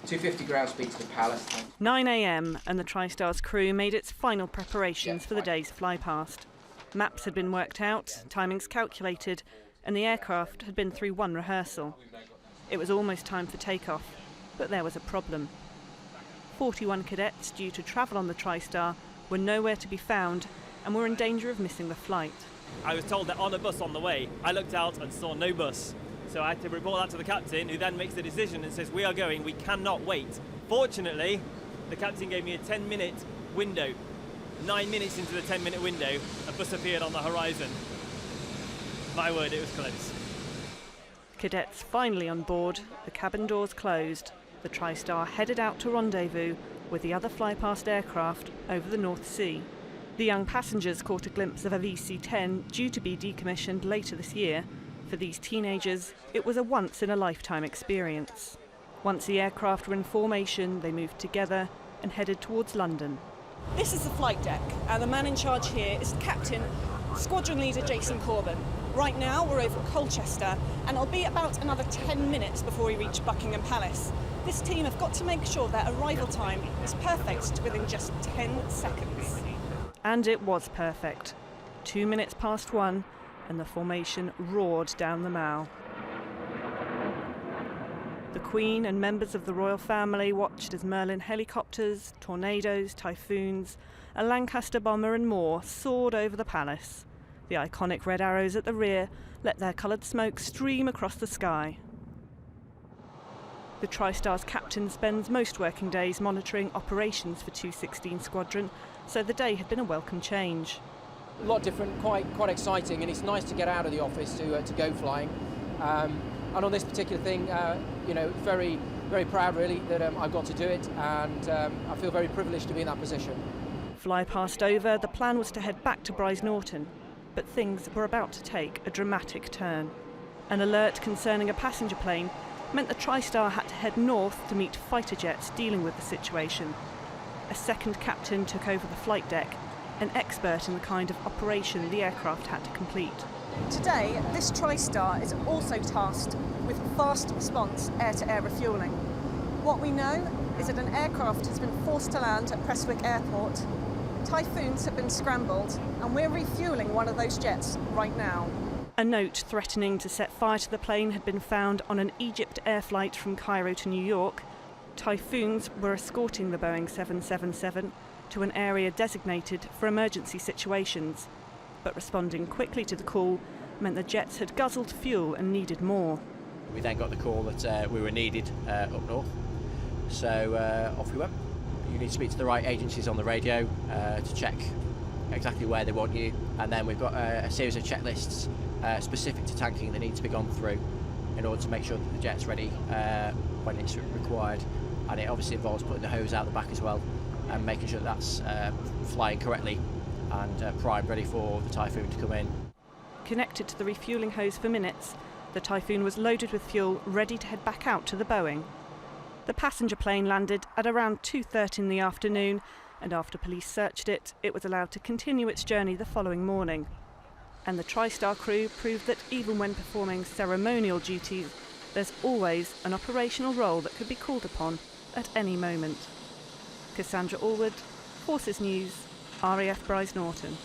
250 ground speed to the Palace. 9 a.m. and the Tristar's crew made its final preparations for the day's flypast. Maps had been worked out, timings calculated, and the aircraft had been through one rehearsal. It was almost time for takeoff, but there was a problem. 41 cadets due to travel on the Tristar were nowhere to be found and were in danger of missing the flight. I was told that on a bus on the way. I looked out and saw no bus. So I had to report that to the captain, who then makes the decision and says, we are going, we cannot wait. Fortunately, the captain gave me a 10-minute window. 9 minutes into the 10-minute window, a bus appeared on the horizon. My word, it was close. Cadets finally on board, the cabin doors closed. The Tristar headed out to rendezvous with the other flypast aircraft over the North Sea. The young passengers caught a glimpse of a VC-10 due to be decommissioned later this year. For these teenagers, it was a once-in-a-lifetime experience. Once the aircraft were in formation, they moved together and headed towards London. This is the flight deck, and the man in charge here is Captain Squadron Leader Jason Corban. Right now we're over Colchester, and it'll be about another 10 minutes before we reach Buckingham Palace. This team have got to make sure their arrival time is perfect to within just 10 seconds. And it was perfect. 2 minutes past 1, and the formation roared down the Mall. The Queen and members of the royal family watched as Merlin helicopters, Tornadoes, Typhoons, a Lancaster bomber and more soared over the palace. The iconic red arrows at the rear let their coloured smoke stream across the sky. The Tristar's captain spends most working days monitoring operations for 216 Squadron, so the day had been a welcome change. A lot different, quite exciting, and it's nice to get out of the office to go flying. And on this particular thing, very, very proud really that I got to do it, and I feel very privileged to be in that position. Fly past over, the plan was to head back to Bryce Norton, but things were about to take a dramatic turn. An alert concerning a passenger plane meant the Tristar had to head north to meet fighter jets dealing with the situation. A second captain took over the flight deck, an expert in the kind of operation the aircraft had to complete. Today, this Tristar is also tasked with fast response air-to-air refuelling. What we know is that an aircraft has been forced to land at Prestwick Airport, Typhoons have been scrambled, and we're refuelling one of those jets right now. A note threatening to set fire to the plane had been found on an Egyptair flight from Cairo to New York. Typhoons were escorting the Boeing 777 to an area designated for emergency situations, but responding quickly to the call meant the jets had guzzled fuel and needed more. We then got the call that we were needed up north, so off we went. You need to speak to the right agencies on the radio to check exactly where they want you, and then we've got a series of checklists specific to tanking that need to be gone through in order to make sure that the jet's ready when it's required, and it obviously involves putting the hose out the back as well and making sure that's flying correctly and primed ready for the Typhoon to come in. Connected to the refuelling hose for minutes, the Typhoon was loaded with fuel ready to head back out to the Boeing. The passenger plane landed at around 2:30 in the afternoon, and after police searched it, it was allowed to continue its journey the following morning. And the Tristar crew proved that even when performing ceremonial duties, there's always an operational role that could be called upon at any moment. Cassandra, Allwood, Forces News, RAF Bryce Norton.